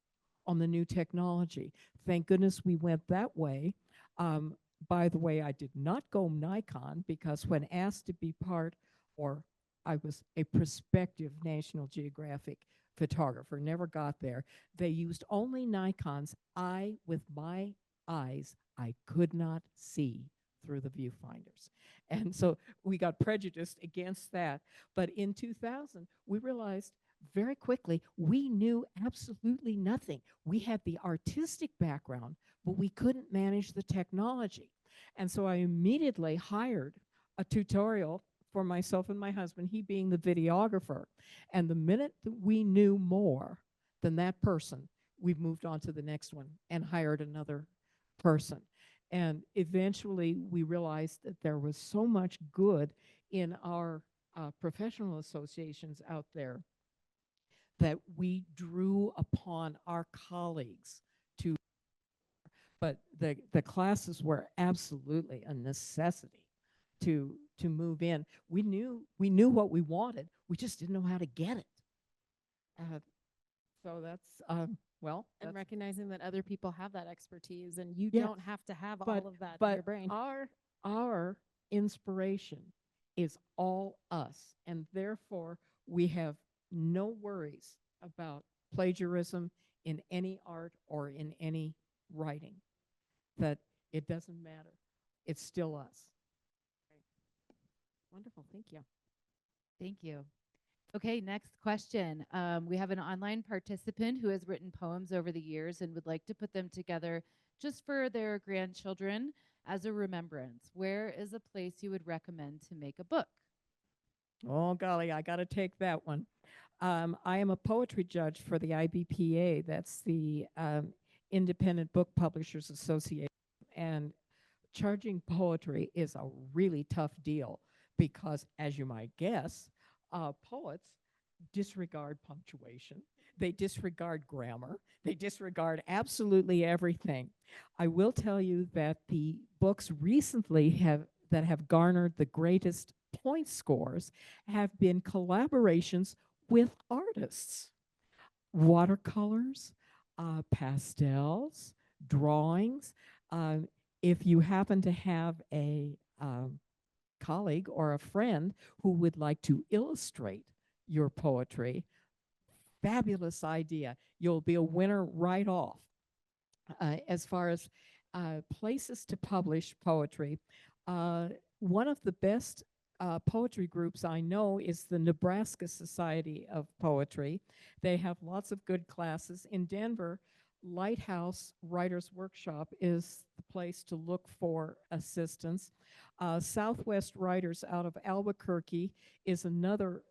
on the new technology. Thank goodness we went that way. By the way, I did not go Nikon because when asked to be part, or I was a prospective National Geographic photographer, never got there. They used only Nikons. With my eyes, I could not see through the viewfinders. And so we got prejudiced against that. But in 2000, we realized very quickly we knew absolutely nothing. We had the artistic background, but we couldn't manage the technology. And so I immediately hired a tutorial for myself and my husband, he being the videographer. And the minute that we knew more than that person, we moved on to the next one and hired another person. And eventually we realized that there was so much good in our professional associations out there that we drew upon our colleagues to, but the classes were absolutely a necessity to move in. We knew what we wanted. We just didn't know how to get it. So that's well, And that's, recognizing that other people have that expertise and you Yes, don't have to have but all of that in but your brain. our inspiration is all us, and therefore we have no worries about plagiarism in any art or in any writing. That it doesn't matter. It's still us. Wonderful. Thank you. Thank you. Okay, next question. We have an online participant who has written poems over the years and would like to put them together just for their grandchildren as a remembrance. Where is a place you would recommend to make a book? Oh, golly, I got to take that one. I am a poetry judge for the IBPA. That's the Independent Book Publishers Association. And charging poetry is a really tough deal because, as you might guess, poets disregard punctuation. They disregard grammar. They disregard absolutely everything. I will tell you that the books recently that have garnered the greatest point scores have been collaborations with artists. Watercolors, pastels, drawings. If you happen to have a colleague or a friend who would like to illustrate your poetry, fabulous idea. You'll be a winner right off. As far as places to publish poetry, one of the best poetry groups I know is the Nebraska Society of Poetry. They have lots of good classes. In Denver, Lighthouse Writers Workshop is the place to look for assistance. Southwest Writers out of Albuquerque is another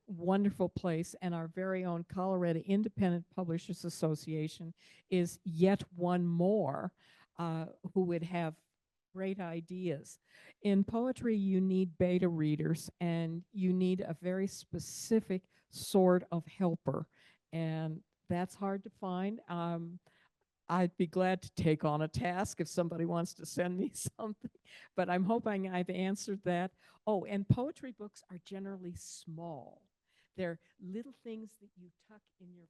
wonderful place, and our very own Colorado Independent Publishers Association is yet one more who would have great ideas. In poetry, you need beta readers, and you need a very specific sort of helper, and that's hard to find. I'd be glad to take on a task if somebody wants to send me something, but I'm hoping I've answered that. Oh, and poetry books are generally small. They're little things that you tuck in your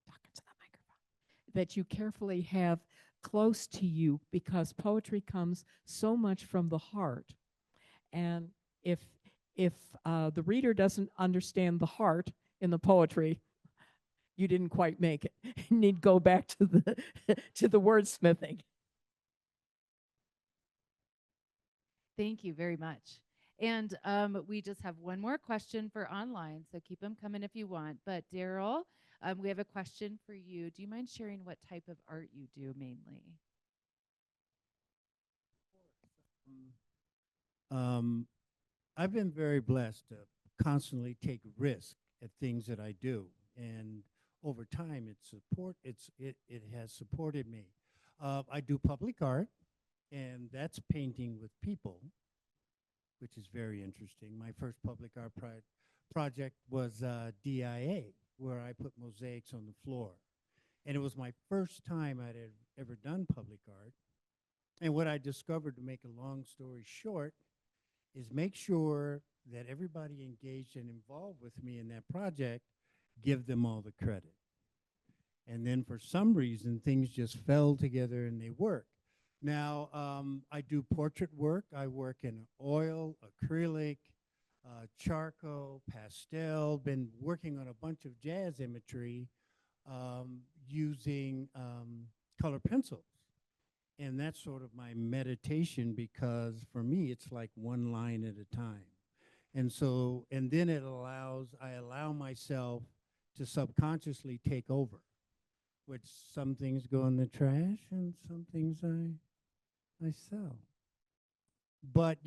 talk into the microphone that you carefully have close to you, because poetry comes so much from the heart. And if the reader doesn't understand the heart in the poetry, you didn't quite make it. You need to go back to the to the wordsmithing. Thank you very much. And we just have one more question for online, so keep them coming if you want. But Darrell, we have a question for you. Do you mind sharing what type of art you do mainly? I've been very blessed to constantly take risk at things that I do, and over time, it has supported me. I do public art, and that's painting with people, which is very interesting. My first public art project was DIA, where I put mosaics on the floor, and it was my first time I'd ever done public art. And what I discovered, to make a long story short, is make sure that everybody engaged and involved with me in that project, give them all the credit. And then for some reason, things just fell together and they work. Now, I do portrait work. I work in oil, acrylic, charcoal, pastel, been working on a bunch of jazz imagery using color pencils. And that's sort of my meditation, because for me, it's like one line at a time. And so, and then I allow myself to subconsciously take over, which some things go in the trash and some things I sell. But,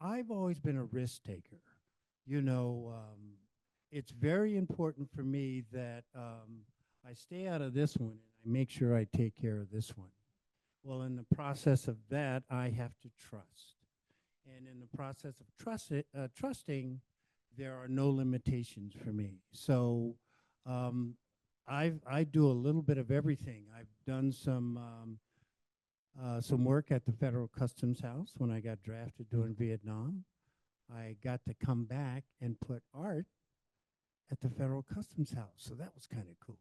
I've always been a risk taker. It's very important for me that I stay out of this one and I make sure I take care of this one. Well, in the process of that, I have to trust. And in the process of trusting, there are no limitations for me. So I do a little bit of everything. I've done some work at the Federal Customs House when I got drafted during Vietnam. I got to come back and put art at the Federal Customs House, so that was kind of cool.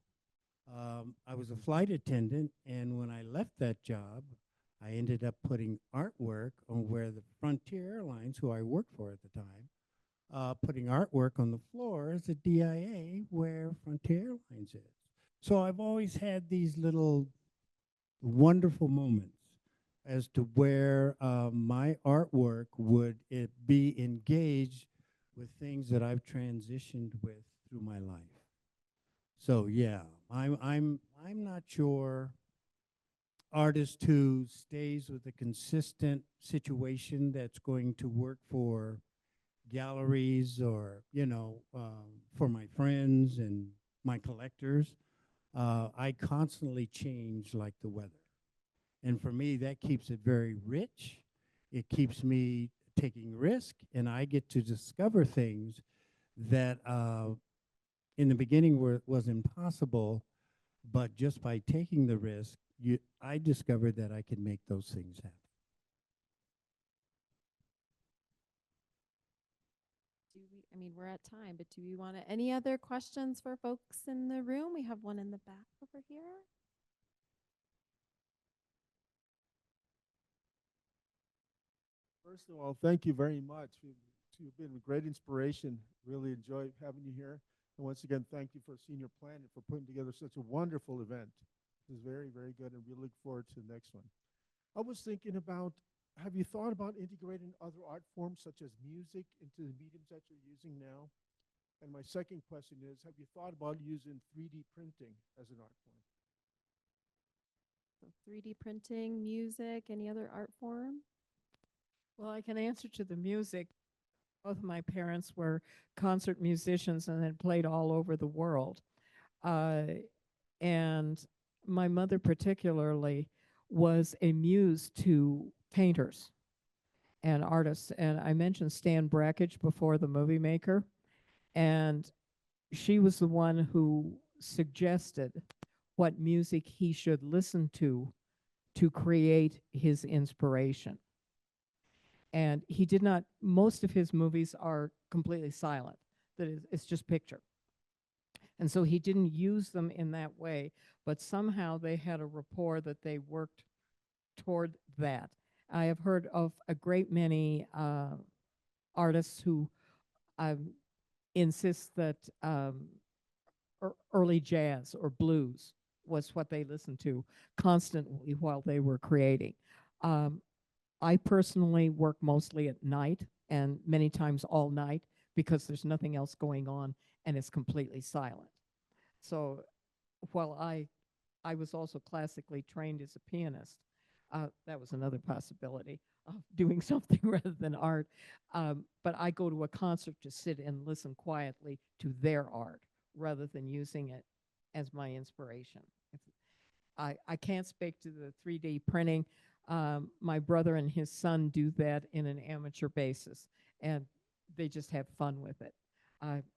I was a flight attendant, and when I left that job, I ended up putting artwork on where the Frontier Airlines, who I worked for at the time, putting artwork on the floor is a DIA where Frontier Airlines is. So I've always had these little wonderful moments as to where my artwork would it be engaged with things that I've transitioned with through my life. So yeah, I'm not sure artist who stays with a consistent situation that's going to work for galleries or for my friends and my collectors. I constantly change like the weather. And for me, that keeps it very rich. It keeps me taking risk, and I get to discover things that in the beginning was impossible, but just by taking the risk, I discovered that I could make those things happen. I mean, we're at time, but do we want to, any other questions for folks in the room? We have one in the back over here. First of all, thank you very much. You've been a great inspiration. Really enjoy having you here. And once again, thank you for Senior Planet for putting together such a wonderful event. It was very, very good, and we look forward to the next one. I was thinking about, have you thought about integrating other art forms such as music into the mediums that you're using now? And my second question is, have you thought about using 3D printing as an art form? So 3D printing, music, any other art form? Well, I can answer to the music. Both of my parents were concert musicians and had played all over the world. And my mother particularly was a muse to painters and artists. And I mentioned Stan Brakhage before, the movie maker. And she was the one who suggested what music he should listen to create his inspiration. And he did not, most of his movies are completely silent. That is, it's just picture. And so he didn't use them in that way, but somehow they had a rapport that they worked toward that. I have heard of a great many artists who insist that early jazz or blues was what they listened to constantly while they were creating. I personally work mostly at night and many times all night because there's nothing else going on and it's completely silent. So while I was also classically trained as a pianist, that was another possibility of doing something rather than art. But I go to a concert to sit and listen quietly to their art rather than using it as my inspiration. I can't speak to the 3D printing. My brother and his son do that in an amateur basis, and they just have fun with it.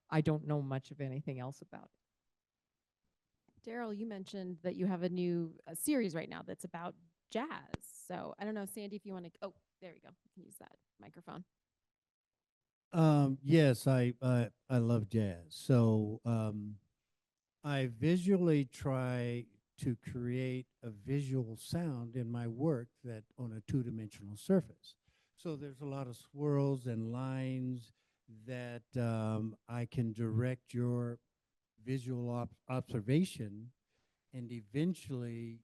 I don't know much of anything else about it. Darrell, you mentioned that you have a new series right now that's about jazz. So I don't know, Sandy, if you want to, oh, there we go. You can use that microphone. Yes, I love jazz. So I visually try to create a visual sound in my work that on a two-dimensional surface. So there's a lot of swirls and lines that I can direct your visual observation and eventually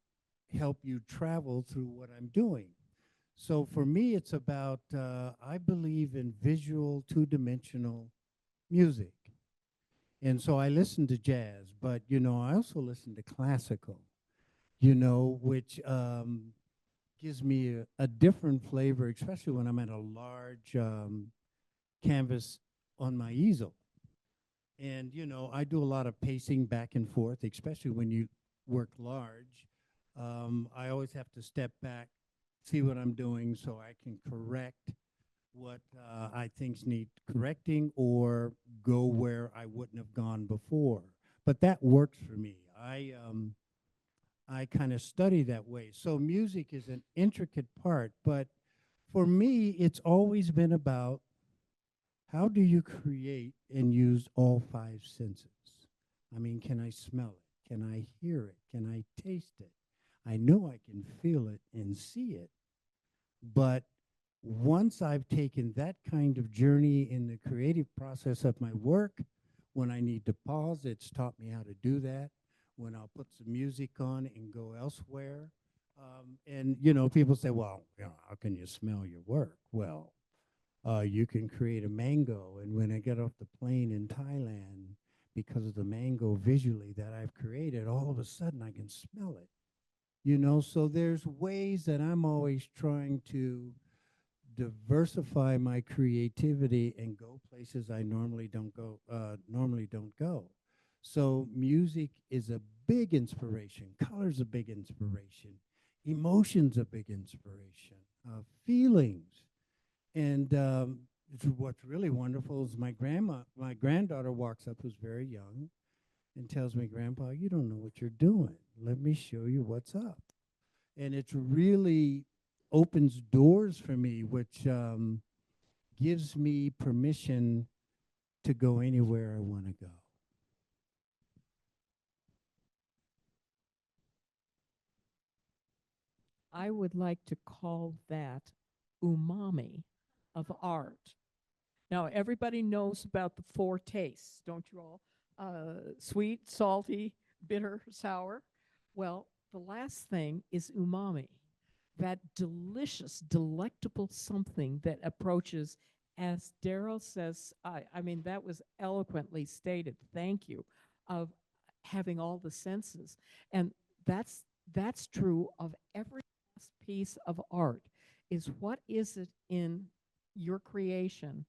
help you travel through what I'm doing. So for me, it's about, I believe in visual two-dimensional music. And so I listen to jazz, but, I also listen to classical, which gives me a different flavor, especially when I'm at a large canvas on my easel. And, I do a lot of pacing back and forth, especially when you work large. I always have to step back, see what I'm doing so I can correct what I think need correcting or go where I wouldn't have gone before. But that works for me. I kind of study that way. So music is an intricate part, but for me, it's always been about how do you create and use all five senses? I mean, can I smell it? Can I hear it? Can I taste it? I know I can feel it and see it, but Once I've taken that kind of journey in the creative process of my work, when I need to pause, it's taught me how to do that. When I'll put some music on and go elsewhere. And, you know, people say, well, you know, how can you smell your work? Well, you can create a mango. And when I get off the plane in Thailand, because of the mango visually that I've created, all of a sudden I can smell it. You know, so there's ways that I'm always trying to diversify my creativity and go places I normally don't go. So music is a big inspiration. Color's a big inspiration. Emotion's a big inspiration. Feelings. And what's really wonderful is my granddaughter walks up, who's very young, and tells me, Grandpa, you don't know what you're doing. Let me show you what's up. And it's really opens doors for me, which gives me permission to go anywhere I want to go. I would like to call that umami of art. Now, everybody knows about the four tastes, don't you all? Sweet, salty, bitter, sour. Well, the last thing is umami, that delicious, delectable something that approaches, as Darrell says, I mean, that was eloquently stated. Thank you, of having all the senses. And that's true of every last piece of art, is what is it in your creation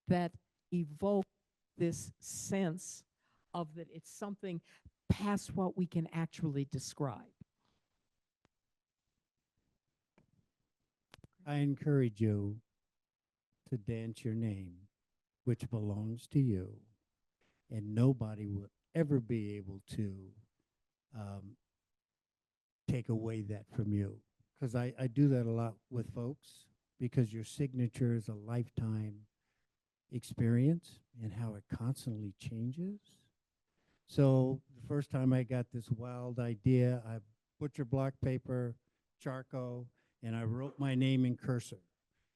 that evoke this sense of that it's something past what we can actually describe. I encourage you to dance your name, which belongs to you, and nobody will ever be able to um, take away that from you. Because I do that a lot with folks, because your signature is a lifetime experience and how it constantly changes. So the first time I got this wild idea, I butcher block paper, charcoal, and I wrote my name in cursor.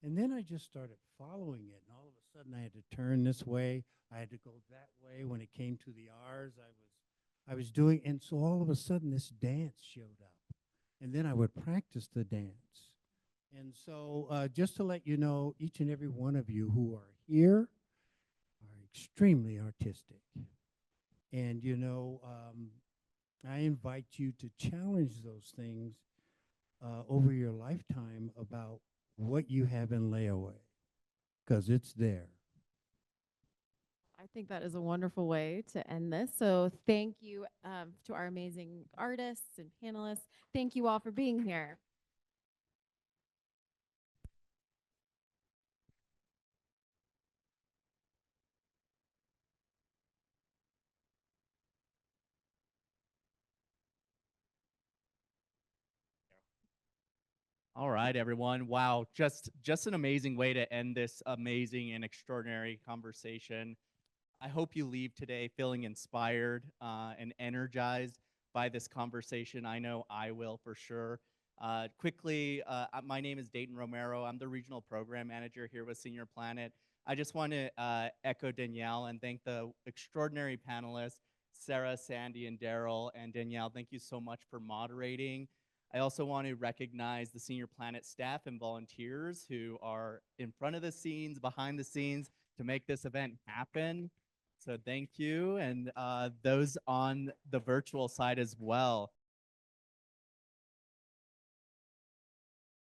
And then I just started following it, and all of a sudden I had to turn this way, I had to go that way. When it came to the R's, I was doing, and so all of a sudden this dance showed up. And then I would practice the dance. And so just to let you know, each and every one of you who are here are extremely artistic. And, you know, I invite you to challenge those things over your lifetime about what you have in layaway, because it's there. I think that is a wonderful way to end this. So thank you to our amazing artists and panelists. Thank you all for being here. All right, everyone. Wow, just an amazing way to end this amazing and extraordinary conversation. I hope you leave today feeling inspired and energized by this conversation. I know I will for sure. Quickly, my name is Dayton Romero. I'm the regional program manager here with Senior Planet. I just want to echo Danielle and thank the extraordinary panelists, Sara, Sandy, and Darrell. And Danielle, thank you so much for moderating. I also want to recognize the Senior Planet staff and volunteers who are in front of the scenes, behind the scenes to make this event happen. So thank you, and those on the virtual side as well.